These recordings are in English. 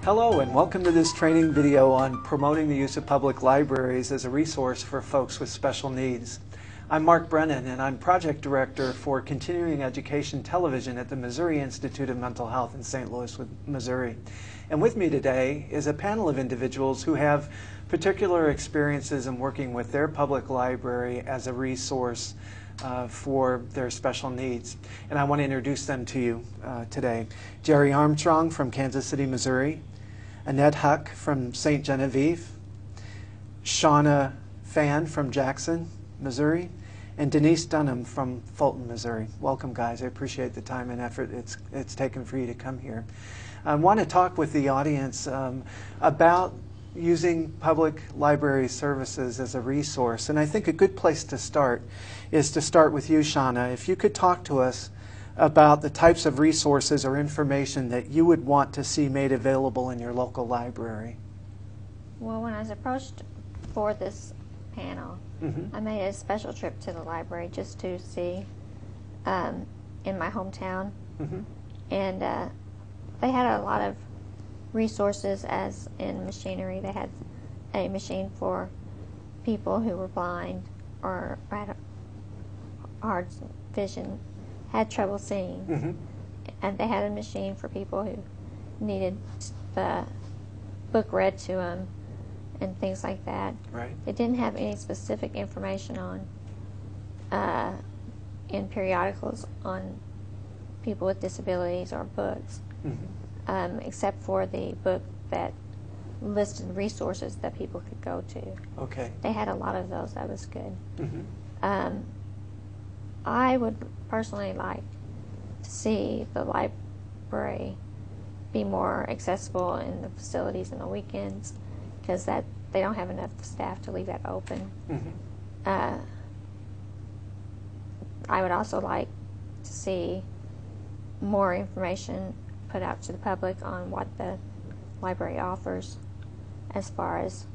Hello and welcome to this training video on promoting the use of public libraries as a resource for folks with special needs. I'm Mark Brennan and I'm Project Director for Continuing Education Television at the Missouri Institute of Mental Health in St. Louis, Missouri. And with me today is a panel of individuals who have particular experiences in working with their public library as a resource for their special needs. And I want to introduce them to you today. Jerry Armstrong from Kansas City, Missouri. Annette Huck from St. Genevieve. Shauna Fan from Jackson, Missouri. And Denise Dunham from Fulton, Missouri. Welcome, guys. I appreciate the time and effort it's taken for you to come here. I want to talk with the audience about using public library services as a resource. And I think a good place to start is to start with you, Shauna. If you could talk to us about the types of resources or information that you would want to see made available in your local library. Well, when I was approached for this panel, I made a special trip to the library just to see in my hometown. And they had a lot of resources, as in machinery. They had a machine for people who were blind or had hard vision, had trouble seeing. And they had a machine for people who needed the book read to them and things like that. Right. It didn't have any specific information on in periodicals on people with disabilities or books, except for the book that listed resources that people could go to. Okay. They had a lot of those. That was good. I would personally like to see the library be more accessible in the facilities in the weekends, because that they don't have enough staff to leave that open. I would also like to see more information put out to the public on what the library offers as far as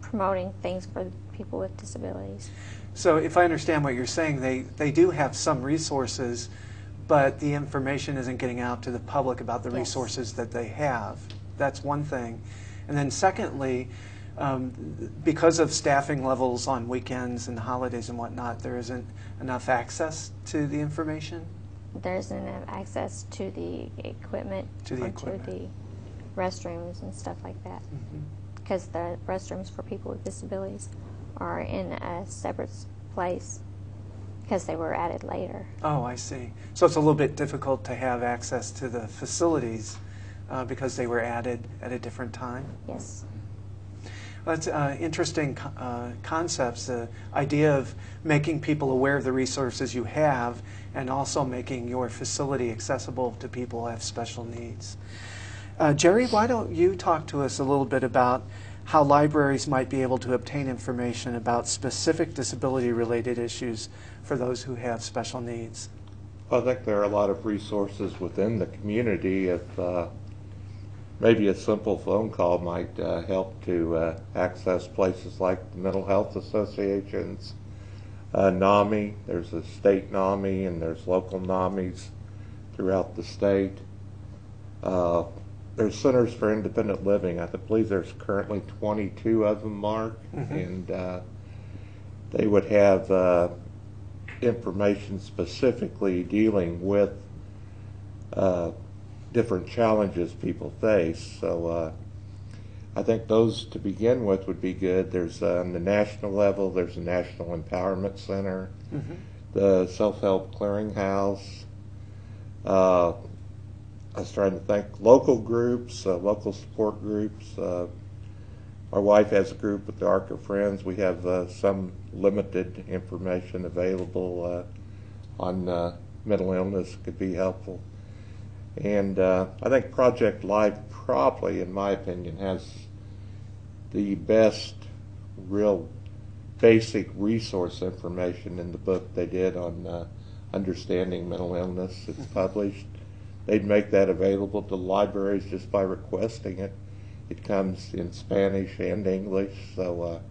promoting things for people with disabilities. So if I understand what you're saying, they do have some resources, but the information isn't getting out to the public about the resources that they have. That's one thing. And then secondly, because of staffing levels on weekends and holidays and whatnot, there isn't enough access to the information? There isn't enough access to the equipment, to the restrooms and stuff like that. Because the restrooms for people with disabilities are in a separate place because they were added later. Oh, I see. So it's a little bit difficult to have access to the facilities because they were added at a different time? Yes. Well, that's interesting concepts, the idea of making people aware of the resources you have and also making your facility accessible to people who have special needs. Jerry, why don't you talk to us a little bit about how libraries might be able to obtain information about specific disability-related issues for those who have special needs? Well, I think there are a lot of resources within the community. If maybe a simple phone call might help to access places like the Mental Health Associations, NAMI. There's a state NAMI and there's local NAMIs throughout the state. There's Centers for Independent Living. I believe there's currently 22 of them, Mark, and they would have information specifically dealing with different challenges people face. So I think those to begin with would be good. There's on the national level, there's a National Empowerment Center, the Self-Help Clearinghouse. I was trying to think, local groups, local support groups. My wife has a group with the Arc of Friends. We have some limited information available on mental illness could be helpful. And I think Project Life probably, in my opinion, has the best real basic resource information in the book they did on understanding mental illness. It's published. They'd make that available to libraries just by requesting it. It comes in Spanish and English, so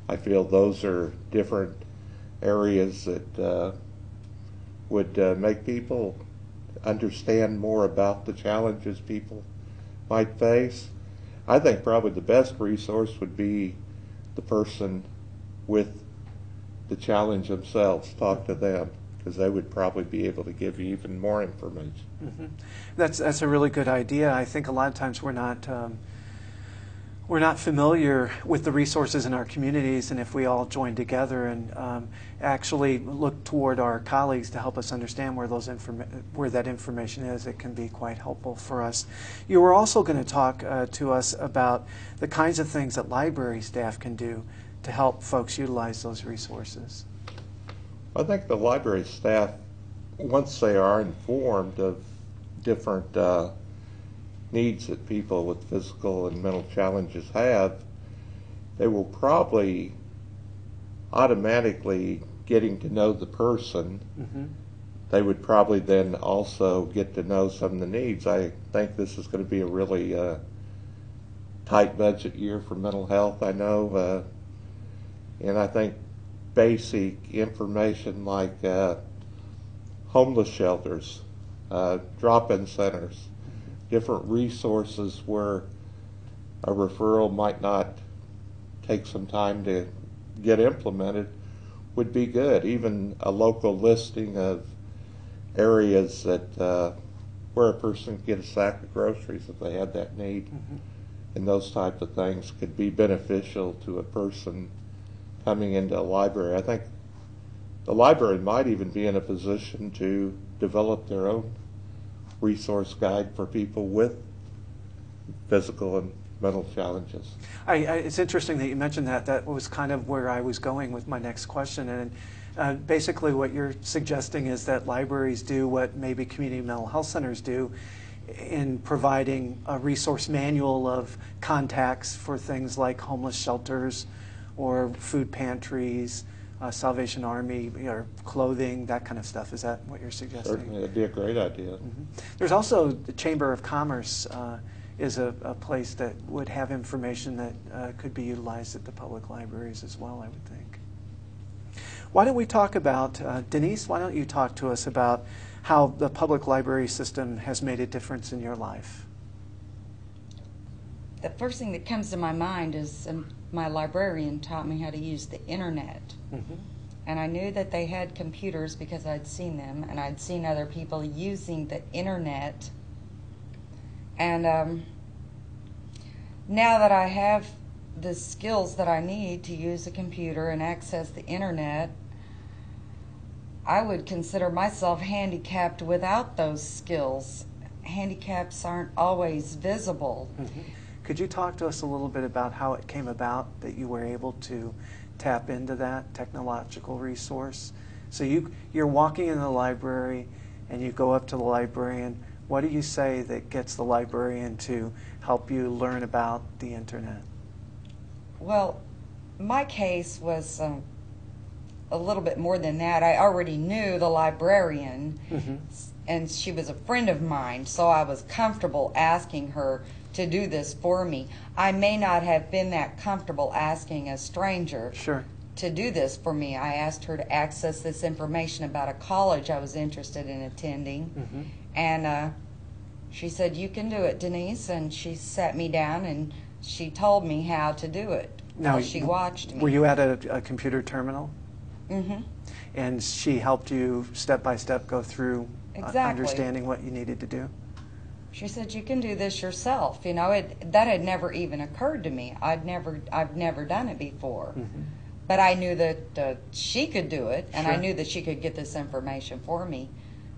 I feel those are different areas that would make people understand more about the challenges people might face. I think probably the best resource would be the person with the challenge themselves. Talk to them, because they would probably be able to give you even more information. Mm-hmm. That's a really good idea. I think a lot of times we're not familiar with the resources in our communities, and if we all join together and actually look toward our colleagues to help us understand where where that information is, it can be quite helpful for us. You were also going to talk to us about the kinds of things that library staff can do to help folks utilize those resources. I think the library staff, once they are informed of different needs that people with physical and mental challenges have, they will probably automatically, getting to know the person, they would probably then also get to know some of the needs. I think this is going to be a really tight budget year for mental health, I know, and I think basic information like homeless shelters, drop-in centers, different resources where a referral might not take some time to get implemented would be good. Even a local listing of areas that where a person could get a sack of groceries if they had that need, and those types of things could be beneficial to a person coming into a library. I think the library might even be in a position to develop their own resource guide for people with physical and mental challenges. It's interesting that you mentioned that. That was kind of where I was going with my next question. And basically what you're suggesting is that libraries do what maybe community mental health centers do in providing a resource manual of contacts for things like homeless shelters or food pantries, Salvation Army, or clothing, that kind of stuff. Is that what you're suggesting? Certainly, it'd be a great idea. There's also the Chamber of Commerce is a place that would have information that could be utilized at the public libraries as well, I would think. Why don't we talk about, Denise, why don't you talk to us about how the public library system has made a difference in your life? The first thing that comes to my mind is my librarian taught me how to use the internet. And I knew that they had computers because I'd seen them, and I'd seen other people using the internet. And now that I have the skills that I need to use a computer and access the internet, I would consider myself handicapped without those skills. Handicaps aren't always visible. Could you talk to us a little bit about how it came about that you were able to tap into that technological resource? So you're walking in the library and you go up to the librarian. What do you say that gets the librarian to help you learn about the internet? Well, my case was a little bit more than that. I already knew the librarian, and she was a friend of mine, so I was comfortable asking her to do this for me. I may not have been that comfortable asking a stranger to do this for me. I asked her to access this information about a college I was interested in attending, and she said, "You can do it, Denise," and she sat me down and she told me how to do it. Now, she watched me. Were you at a computer terminal? And she helped you step by step go through understanding what you needed to do? She said, "You can do this yourself." You know, that had never even occurred to me. I've never done it before. But I knew that she could do it, and I knew that she could get this information for me.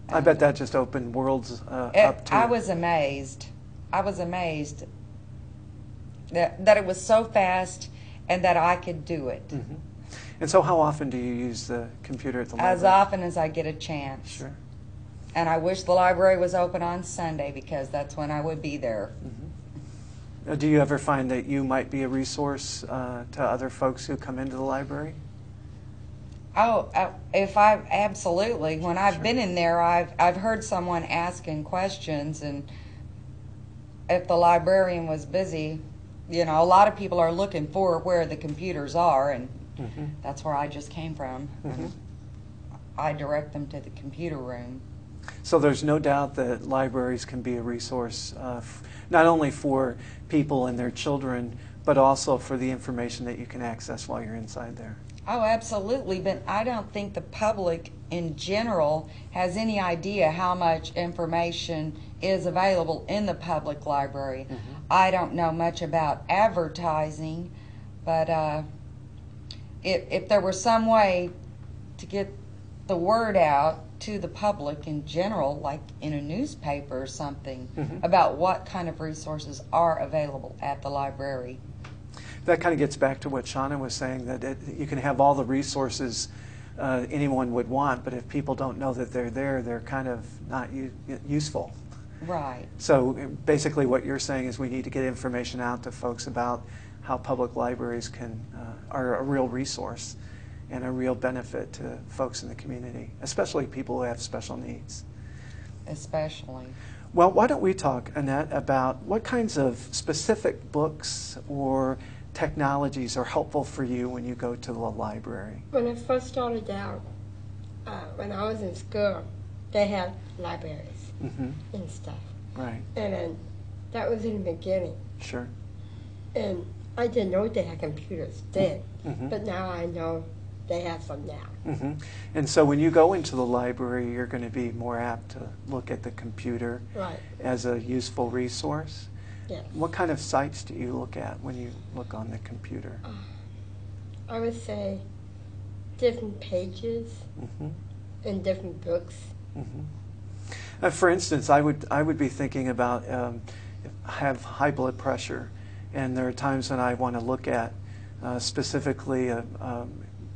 I bet that just opened worlds up to you. I was amazed. I was amazed that it was so fast and that I could do it. And so how often do you use the computer at the library? As often as I get a chance. Sure. And I wish the library was open on Sunday because that's when I would be there. Do you ever find that you might be a resource to other folks who come into the library? Oh, absolutely. When I've been in there, I've heard someone asking questions, and if the librarian was busy, you know, a lot of people are looking for where the computers are, and that's where I just came from. I direct them to the computer room. So there's no doubt that libraries can be a resource not only for people and their children, but also for the information that you can access while you're inside there. Oh, absolutely, but I don't think the public in general has any idea how much information is available in the public library. I don't know much about advertising, but if there were some way to get the word out to the public in general, like in a newspaper or something, about what kind of resources are available at the library. That kind of gets back to what Shauna was saying, that you can have all the resources anyone would want, but if people don't know that they're there, they're kind of not useful. Right. So basically what you're saying is we need to get information out to folks about how public libraries are a real resource and a real benefit to folks in the community, especially people who have special needs. Especially. Well, why don't we talk, Annette, about what kinds of specific books or technologies are helpful for you when you go to the library? When I first started out, when I was in school, they had libraries and stuff. Right. And then that was in the beginning. Sure. And I didn't know they had computers then, but now I know they have some now. And so when you go into the library, you're going to be more apt to look at the computer Right. as a useful resource. Yes. What kind of sites do you look at when you look on the computer? I would say different pages and different books. For instance, I would be thinking about I have high blood pressure, and there are times when I want to look at specifically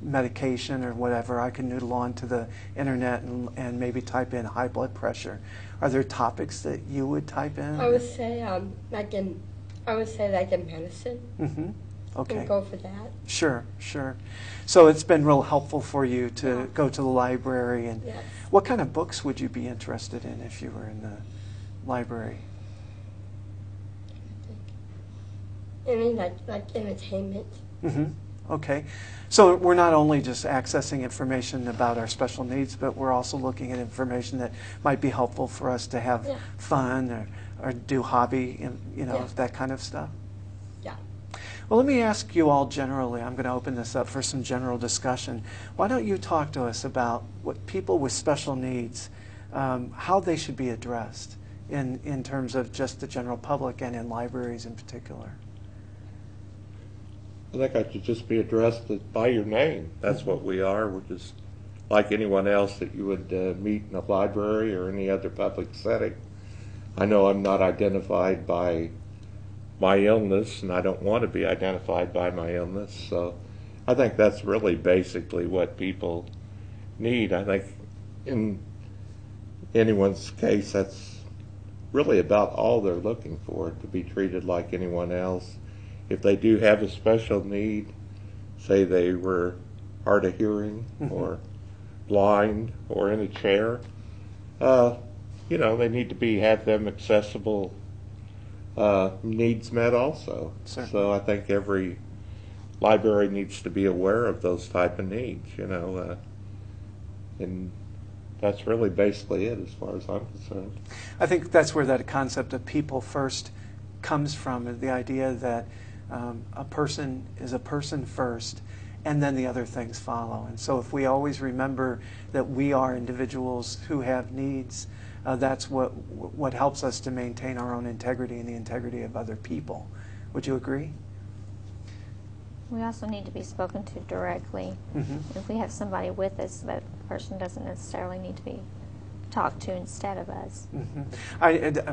medication or whatever. I can noodle onto the internet and maybe type in high blood pressure. Are there topics that you would type in? I would say like in medicine. Okay. And go for that. Sure, sure. So it's been real helpful for you to go to the library. And Yes. what kind of books would you be interested in if you were in the library? Any like entertainment. Okay. So we're not only just accessing information about our special needs, but we're also looking at information that might be helpful for us to have fun or do hobby, that kind of stuff. Yeah. Well, let me ask you all generally. I'm going to open this up for some general discussion. Why don't you talk to us about what people with special needs, how they should be addressed in terms of just the general public and in libraries in particular? I think I should just be addressed by your name. That's what we are. We're just like anyone else that you would meet in a library or any other public setting. I know I'm not identified by my illness, and I don't want to be identified by my illness. So I think that's really basically what people need. I think in anyone's case, that's really about all they're looking for, to be treated like anyone else. If they do have a special need, say they were hard of hearing or blind or in a chair, they need to have them accessible needs met also. Certainly. So I think every library needs to be aware of those type of needs, and that's really basically it as far as I'm concerned. I think that's where that concept of people first comes from, the idea that a person is a person first, and then the other things follow. And so if we always remember that we are individuals who have needs, that's what helps us to maintain our own integrity and the integrity of other people. Would you agree? We also need to be spoken to directly. If we have somebody with us, that person doesn't necessarily need to be talked to instead of us.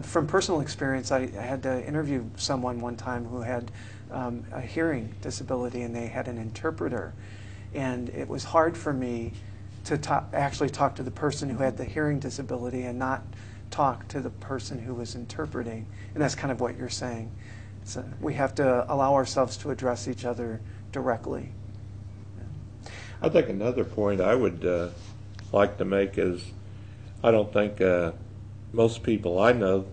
From personal experience, I had to interview someone one time who had a hearing disability, and they had an interpreter. And it was hard for me to actually talk to the person who had the hearing disability and not talk to the person who was interpreting. And that's kind of what you're saying. So we have to allow ourselves to address each other directly. I think another point I would like to make is I don't think most people I know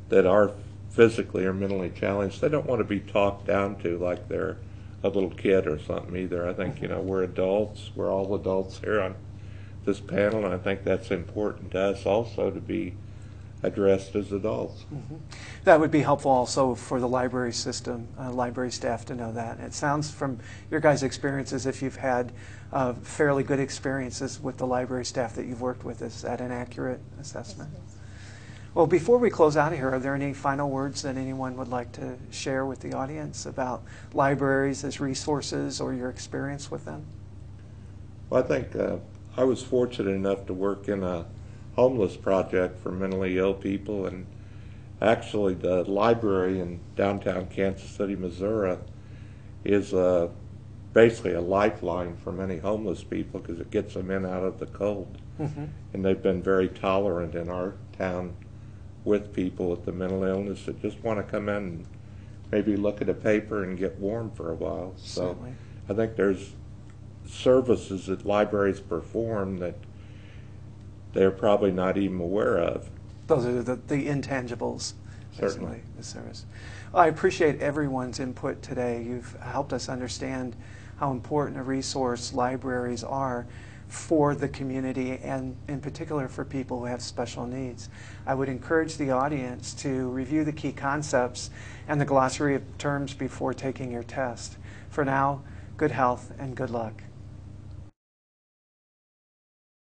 that are physically or mentally challenged, they don't want to be talked down to like they're a little kid or something either. I think, we're adults. We're all adults here on this panel, and I think that's important to us also to be addressed as adults. That would be helpful also for the library system, library staff to know that. It sounds from your guys' experience as if you've had fairly good experiences with the library staff that you've worked with. Is that an accurate assessment? Well, before we close out of here, are there any final words that anyone would like to share with the audience about libraries as resources or your experience with them? Well, I think I was fortunate enough to work in a homeless project for mentally ill people, and actually the library in downtown Kansas City, Missouri is basically a lifeline for many homeless people because it gets them in out of the cold. And they've been very tolerant in our town with people with the mental illness that just want to come in and maybe look at a paper and get warm for a while. So Certainly. I think there's services that libraries perform that they're probably not even aware of. Those are the intangibles, Certainly. basically, the service. Well, I appreciate everyone's input today. You've helped us understand how important a resource libraries are for the community and in particular for people who have special needs. I would encourage the audience to review the key concepts and the glossary of terms before taking your test. For now, good health and good luck.